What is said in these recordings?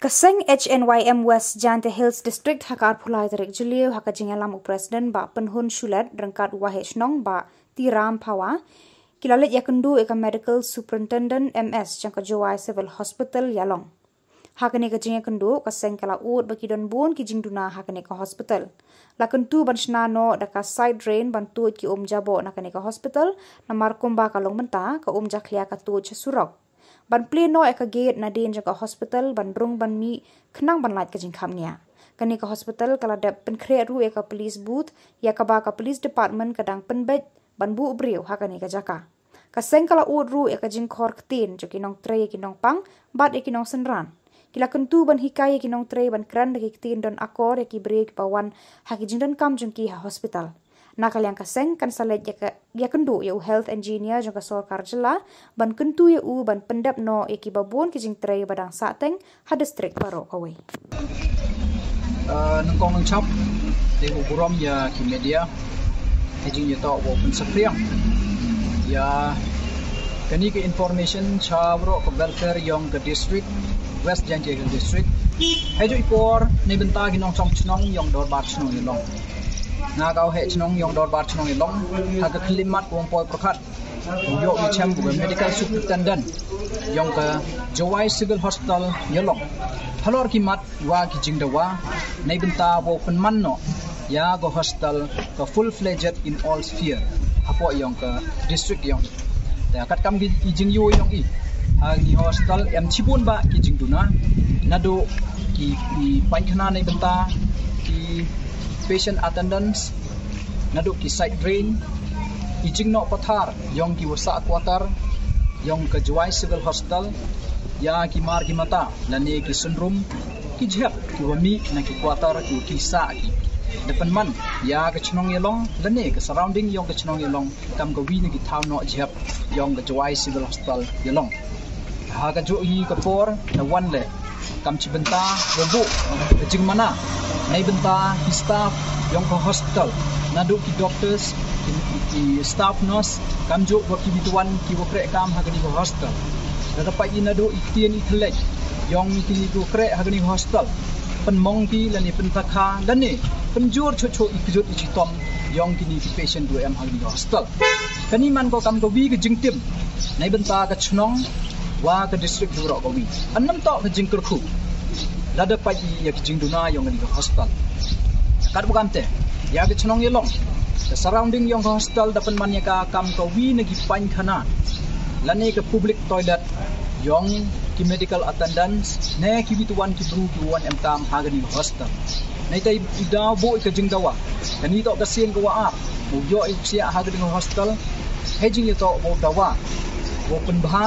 Kaseng HNYM West Jante Hills District hakar pulai tarik Juliu haka jingalam Presiden ba penhun syulat rengkat Hnym ba tiram pawa kilalit yakendu eka Medical Superintendent MS jangka Jowai Civil Hospital Yalong. Hakane ka jinga kendu kaseng kala ut baki don bun ki Jingduna hakane ka hospital. Lakentu ban shnano daka side drain ban tuut ki jabo nakane ka hospital namar kumba kalong menta ka jaklia ka tuut surok. Ban pleno eka gate na din jaka hospital ban rung ban mi kenang ban light ka jingkamnia. Kani ka hospital kala dap penkre ru eka police booth ya ka ba ka police department kadang penbet ban bu briu hakane ka jaka. Kaseng kala ut ru eka jingkor ketin jaki nong tray kinong pang bat eki nong senran. Kila kentu ban hikai eki nong tray ban kran daki ketin don akor eki break pawan haki jingdan kam jengki ha hospital. Nakal yang kaseng kan salet ya kendu ya health engineer jangka sorkar jela ban kentu ya ban pendap no eki babun ki jing tray badang sateng ha district paro kawai. Nengkong nengcap di ukuram ya ki media hejing ya tau open sepriang ya kani ke information chabro ke welfare yang ke district West Jante Hills district hejo ipor ne benta ki nong chong chnong yang dor bar chnong long na kau he chnong yang dor bar chnong long ha ka klimat ko poi prakhat yo wi cham bu medical superintendent yang ke Jowai Civil Hospital Yalong halor ki mat wa ki jingdawa ne benta bo penman no ya go hospital ka full fledged in all sphere apo yang ke district yang ta kat kam ki jing yu yang i ni hospital em chibun ba ki Jingduna nado ki painkhana nei benta ki patient attendance nado ki side drain ki jingno pathar yong ki wasa quarter yong ke Jowai Civil Hospital ya ki mar ki mata lane ki sunroom ki jhep ki wami na ki quarter ki sa ki depan man ya ke chnong yelong lane ke surrounding yong ke chnong yelong kam ko wi ni ki town no jhep yong ke Jowai Civil Hospital yelong ha ka jo yi ka por na wan le kam chi benta bobu jing mana nai benta ki staff yong ko hospital na do ki doctors ki staff nurse kam jo wa ki bituan ki wo kre kam ha ni ko hospital da pa yi na do itien i thlek yong ki ko kre ha ni hospital pen mong ki la ni pen takha la ni pen jor cho cho i jot i chitom yong ki ni patient do em ha ni hospital kani man ko kam ko wi ke jing tim nai benta ka chnong wa ke district juro ko wi annam to ke jingker khu lada pa ya ke Jingduna yong ni hospital kar bukam te ya ke chnong yelong the surrounding yong hospital dapan man ya ka kam ko wi ne ki pain khana lane ke public toilet yong ki medical attendance ne ki bituan ki bru ki wan em kam ha ni hospital nei tai ida bo ke Jingdawa kani to ka sien ko wa a bu yo i sia ha ni hospital hejing to bo dawa bo pen bha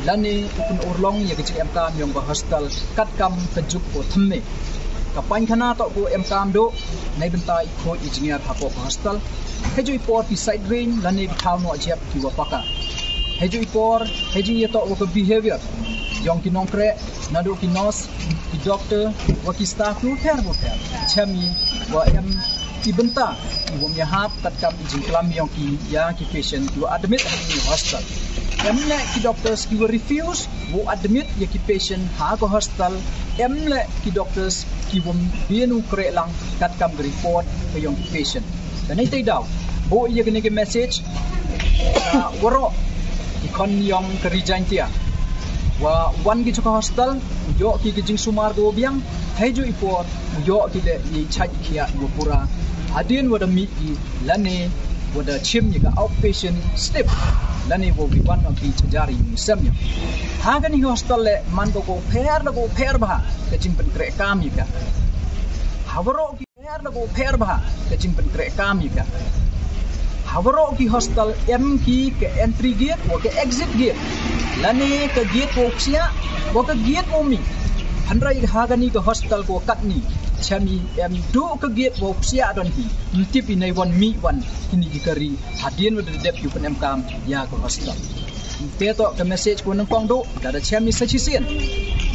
lani upun urlong ya ke em kam yong ba hospital kat kam kejuk ko themme ka pain khana to ko em kam do nei benta i kho engineer thapo hospital heju ipor pi side drain lani thau no jep ki wa paka heju ipor heju ye to ko behavior yong ki nong kre na do ki nurse ki doctor wa ki staff lu ther bo ther chami wa em ki benta ki wom ya hap kat kam jing klam yong ki ya ki patient ki admit in hospital emle ki doctors ki refuse wo admit ye ki patient ha ko hospital emle ki doctors ki wom bienu kre lang kat kam report ke yong patient dan ai daw bo ye ke message woro ikon yong ke resign tia wa wan ki ko hospital yo ki jing sumar do biang heju ipor yo ki le ye chai kia wo pura adin wada mi lane wada chim ye ka outpatient step lani wo bi wan of ki jari semya ha gani hospital le man ko pher ba ke jing pen kre kam yi ka hawro ki pher ba ke jing pen kre kam yi ka hawro ki hospital em ki ke entry gate wo ke exit gate lani ke gate wo sia wo ke gate wo mi handrai ha gani ke hospital ko kat ni chami em do ke gate wo sia don hi mtip inai wan mi wan kini dikari hadien wo de dep yu pen em kam ya ko hospital te to ke message ko nang kong do da chami sachisen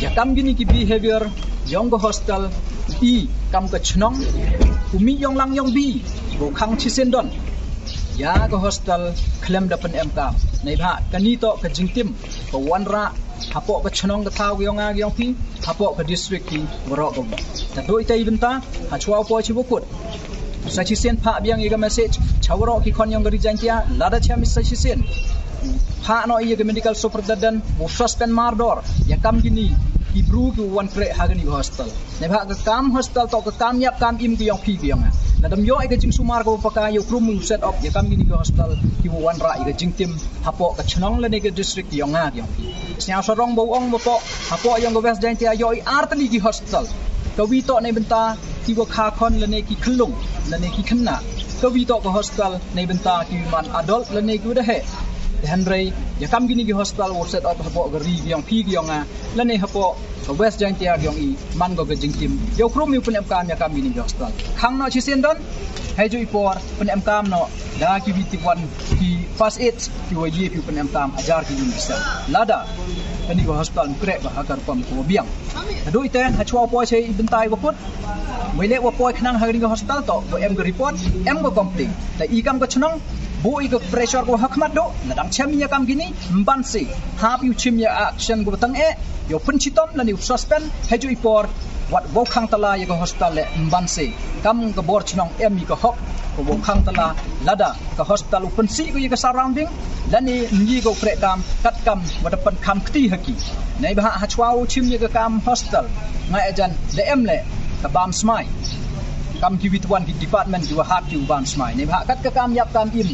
ya kam gini ki behavior yong ko hospital i kam ka chnong umi yong lang yong bi bo khang chisen don ya ko hospital klem da pen em kam nei bha kani to ke jingtim ko wanra hapok ke chnong ke thau yong a yong pi hapok ke district ki borok ko ta doi tai benta ha chwa po chi bukut sa chi sen pha biang i ga message chawro ki khon yong gari jantia lada cham sa chi sen pha no i ga medical superintendent wo suspend mardor ya kam gini ibru ki wan kre hagani hostel ne bha ka kam hostel to ka kam yap kam im ki yong pi ki yong na dam yo ai ka jing sumar ko paka yo krum set up ya kam gini ki hostel ki wan ra i ga jing tim hapok ka chnong le ne ka district ki yong a ki yong pi snya sorong bo ong mo po hapok yong go west jantia yo i artli ki hostel ka wi to ne benta ki go kha khon le ne ki khlung le ne ki khanna ka wi to ko hostel ne benta ki man adult le ne ki da he Henry ya kam gini ki hostel wo set up hapok gari yang pi yang a la ne hapok west jantia yang i man go ga jing tim yo krum mi pun am kam ya kam gini ki hostel khang no chi sen don hai jo ipor pun am kam no da ki biti wan ki first aid ki wo ye pi pun am kam ajar ki ni bisa lada ani go hostel krek ba hakar pam ko biang do iten ha chwa po che bentai bo put moi le wo po khnang ha ni go hostel to bo em go report em go complain ta i kam ko chnong bo i go pressure ko hakmat do ladang chamiya kam gini mban se hap yu chimya action go tang e yo pun chitom la ni suspend heju ipor wat bo khang tala ye go hospital le mban se kam go bor chnong em i go hok ko bo khang tala lada ka hospital pun si go ye ka surrounding lani nyi go pre kam kat kam wada pan kam kti haki nei ba ha chwau chim ye ka kam hospital ngai ajan le em le ka bam smai kam ki witwan ki department ki wa hak ki bam smai nei ba kat ka kam yap kam im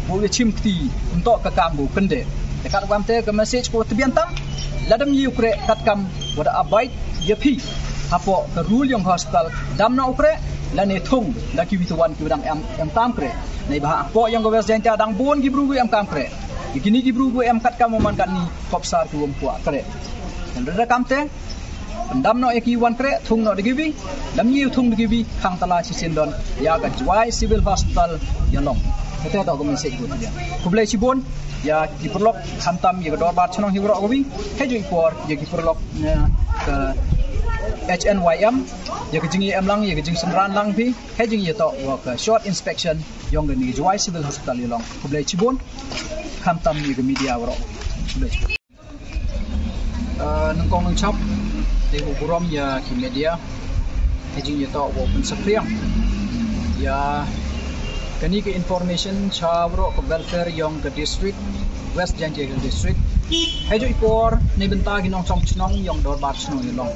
bo ye chim kti untuk ka kam bo kende dekat wam te ka message ko tibian tam ladam yi ukre kat kam wada abide ye pi hapo ka rule yang hospital dam na ukre la ne thung la ki witwan ki dang em tam kre nei ba po yang go wes jenta dang bon ki bru em kam kre ikini ki bru em kat kam man kan ni kopsar ki wom kwa kre dan rada kam te dam no eki wan kre thung no digibi dam yi thung digibi khang tala chi sendon ya ga Jowai civil hospital Shillong kita tahu komen sek good dia kublai cibon ya di perlok hantam ya dor bat chnong hiwro gobi heju ipor ya di perlok ke HNYM ya ke jingi em lang ya ke jing semran lang pi heju ya to wa ke short inspection yong ni Jowai civil hospital Shillong kublai cibon hantam ya ke media wro kublai nangkong nang chap de ukurom ya ki media heju ya to wa pun sapriang ya kani ke information chabro ke welfare yong ke district west jantia ke district hejo ipor ne benta gi nong chong chnong yong dor bat chnong Shillong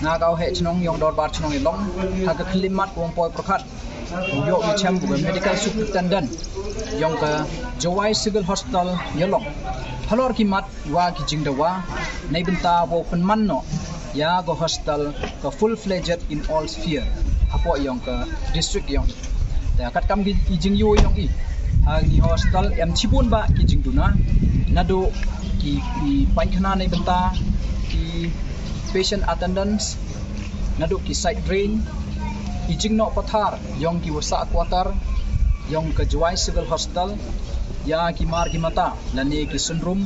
na gau he chnong yong dor bat chnong Shillong ha ke khlimat wong poi prakhat yo mi cham bu medical superintendent yong ke Jowai civil hospital Shillong halor ki mat wa ki jingdawa ne benta bo penman no ya go hospital ke full fledged in all sphere apo yong ke district yong ta kat kam gi jing yu yong i ha ni hospital em chibun ba ki Jingduna nado ki pankhana nei benta ki patient attendance nado ki side drain ki jingno pathar yong ki wasa quarter yong ke Jowai civil hospital ya ki mar ki mata lani ki sunroom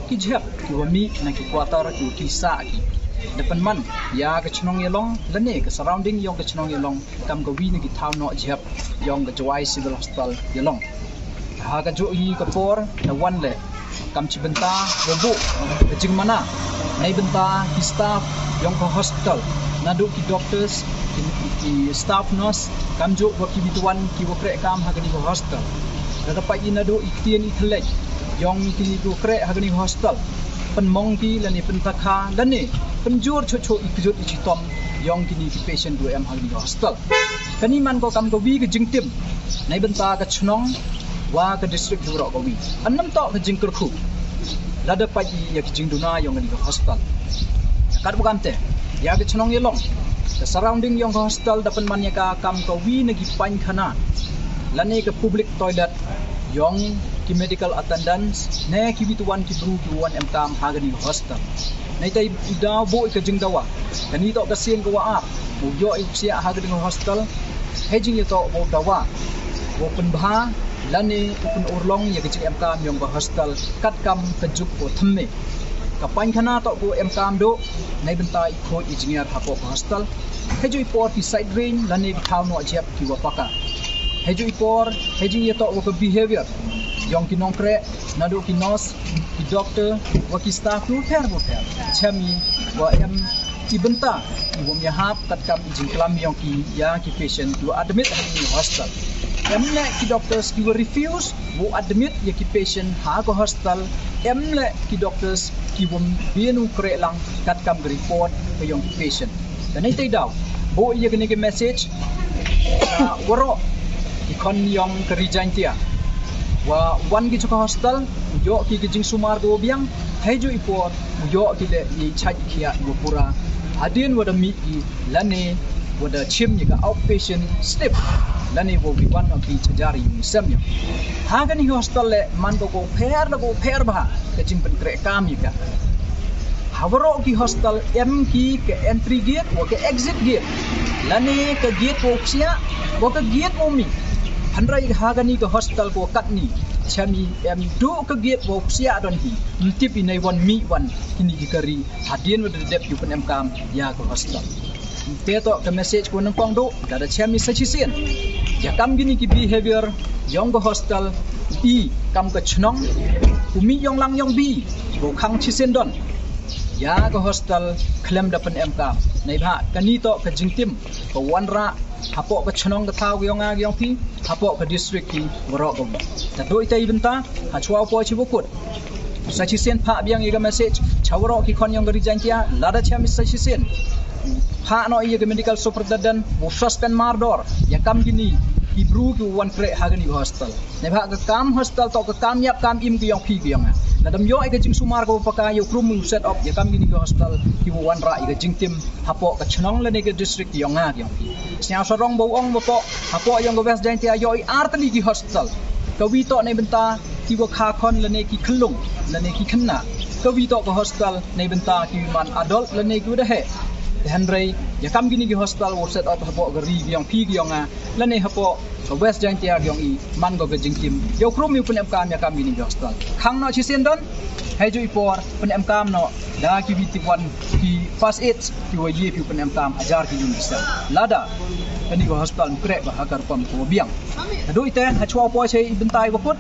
ki jhap ki wami na ki quarter ki sa ki depan man ya ke chnong Shillong lane ke surrounding yong ke chnong Shillong kam ko wi ni ki thau no jhap yong ke Jowai civil hospital Shillong ha ka jo yi ka por na wan le kam chi benta bobu ke jing mana nei benta ki staff yong ko hospital na do ki doctors ki staff nurse kam jo wa ki bitwan ki wo kre kam ha ni ko hospital da pa ina do iktien i thlek yong ki do kre ha ni hospital pen mong ki lani pen takha lani penjur chocho ikjut ichitom yong kini ki patient do em hal ni hospital kani man ko kam ko wi ke jingtim nai benta ka chnong wa ka district ro ko wi annam to ka jingkur khu lada pa ya ki Jingduna yong ni hospital kat bukam te ya ke chnong Shillong the surrounding yong hospital dapan man ya ka kam ko wi na gi pan khana lani ke public toilet yong ki medical attendants ne ki bituan ki bru ki wan em kam hagani hospital nei tai da bo ka jingdawa kani to ka sen ko wa a bu yo i sia hagani hospital hejing ye to bo dawa bo pun bha lani pun urlong ye ki em kam yong ba hospital kat kam ka juk ko thmme ka pan khana to ko em kam do nei benta i kho engineer hapo hospital heju i por ki side drain lani thau no jep ki wa paka heju ipor hejing ye to ko behavior yong ki nongkre nadu ki nurse ki doctor wa ki staff tu fer chami wa em ibenta ibu nyahap katkam jingklam yong ki ya ki patient tu admit in hospital emle ki doctors ki refuse wo admit ya ki patient ha ko hospital emle ki doctors ki bom bienu kre lang katkam report ke yong ki patient dan ai daw bo ye ke message waro ikon yong kerijan tia wa wan gi chuka hospital yo ki jing sumar go biang hejo ipor yo ki le ni chaj kia go pura adin wada mi gi lane wada chim ni ga outpatient step lane wo bi wan of ki chajari yung semya ha ga ni hospital le man go per ba ke jing pen kre kam ni ka hawaro ki hospital em ki ke entry gate wo ke exit gate lane ke gate wo sia wo ke gate wo mi handrai hagani ke hospital ko katni chami em do ke gate wo sia don hi mtip inai wan mi wan kini dikari hadien wada dep yu pen em kam ya ke hospital te to ke message ko nang pang do da chami sachisen ya kam gini ki behavior yong ke hospital i kam ke chnong umi yong lang yong bi bo khang chisen don ya ke hospital klem da pen em kam nei bha kani to ke jingtim ko wanra hapo ke chnong ke thau yong a yong pi hapo ke district ki waro ko ta doi tai benta ha chwa po chi bokut sachisen pha biang ye message chawro ki khon yong gari jantia lada chami sachisen pha no ye medical superintendent bo suspend mardor ya kam gini ibru ki wan kre hagani hospital ne bha ka kam hospital to ka kam yap kam im ki yong pi ki yong nadam yo ai ka jing sumar ko paka yo krum set up ya kam gini ki hospital ki wan ra i ka jing tim hapo ka chnong le ne ke district yong a yong pi snya sorong bo ong bo po hapo yong go west jantia yo i artli ki hospital ka wi to ne benta ki go kha khon le ne ki khlung le ne ki khanna ka wi to ko hospital ne benta ki man adult le ne ki de he Henry ya kam gini ki hospital wo set up hapo ga ri yong pi yong a le ne hapo so west jantia yong i man go ga jing tim yo krum yu pen em kam ya kam gini ki hospital khang no chi sen don hai jo ipor pen em kam no da ki biti wan ki first aid ki wo ye pi pen em kam ajar ki yun bisa lada ani go hospital kre ba hakar pam ko biang do ite ha chwa po sei bentai go put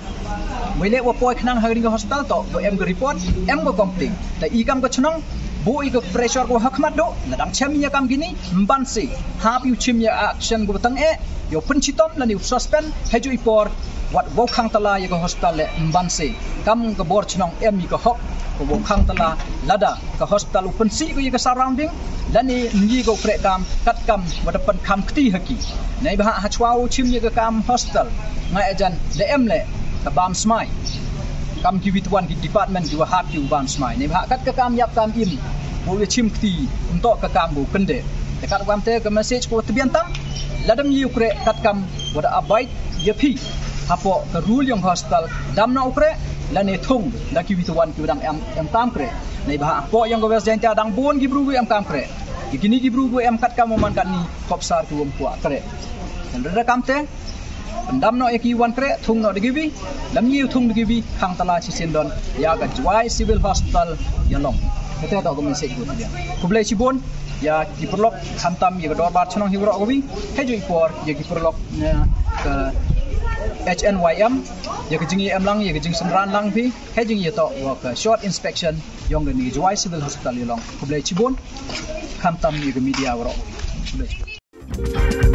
wele wo po khnang ha go hospital to bo em go report em go complain ta i kam go chnong bo i go pressure go hakmat do ladang cham ya kam gini mban se ha pi chim ya action go tang e yo pen chitom la ni suspend ha jo ipor wat wo khang tala ya go hospital le mban se kam go bor chnong em i go hok ko wo khang tala lada ka hospital pen si go ya surrounding lani ngi go kre kam kat kam wada pen kam kti haki nei ba ha chwa chim ya kam hospital ngai ajan le em le ka bam smai kam ki witwan ki department ki wa hat ki bam smai nei ba kat ka kam yap kam im bo ye chim kti untuk ka kam bo kende dekat wam te ka message ko tibian tam ladam yi ukre kat kam wada abide ye phi hapo ka rule yong hospital dam na ukre lani thung la ki witwan ki dang em tam kre nei ba po yang go wes jenta dang bon gi bru em kam kre kini gi bru em kat kam man kan ni kopsar ku om kwa kre dan rada kam te pendam no eki wan kre thung no digibi lam yi thung digibi khang tala chi sendon ya ga Jowai civil hospital Shillong kete ta ko message ko dia kublai chi bon ya ki perlok khantam ye dor bar chhnong hi ro go bi hejo ipor ye ki perlok ke HNYM ye ke jing em lang ye ke jing senran lang phi hejing ye to wa ka short inspection yong ga ni Jowai civil hospital Shillong kublai chi bon khantam ye ke media ro kublai